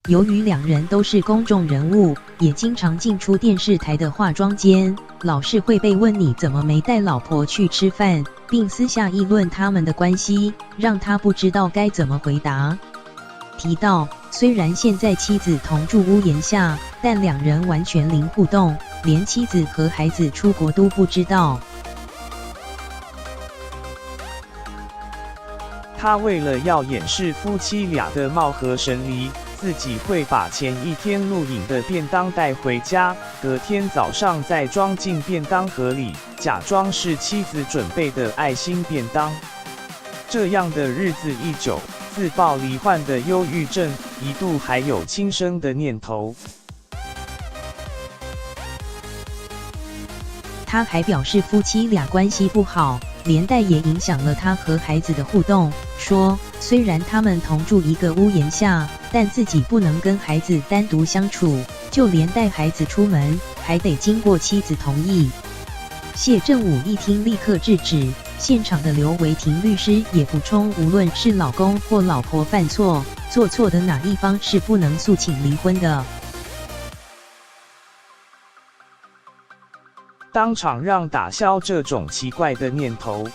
由于两人都是公众人物，也经常进出电视台的化妆间，老是会被问你怎么没带老婆去吃饭，并私下议论他们的关系，让他不知道该怎么回答。提到，虽然现在妻子同住屋檐下，但两人完全零互动，连妻子和孩子出国都不知道。他为了要掩饰夫妻俩的貌合神离，自己会把前一天录影的便当带回家，隔天早上再装进便当盒里，假装是妻子准备的爱心便当。这样的日子一久，自曝罹患的忧郁症，一度还有轻生的念头。他还表示夫妻俩关系不好，连带也影响了他和孩子的互动，说虽然他们同住一个屋檐下，但自己不能跟孩子单独相处，就连带孩子出门还得经过妻子同意。谢振武一听立刻制止，现场的刘维廷律师也补充，无论是老公或老婆犯错，做错的哪一方是不能诉请离婚的。当场让打消这种奇怪的念头。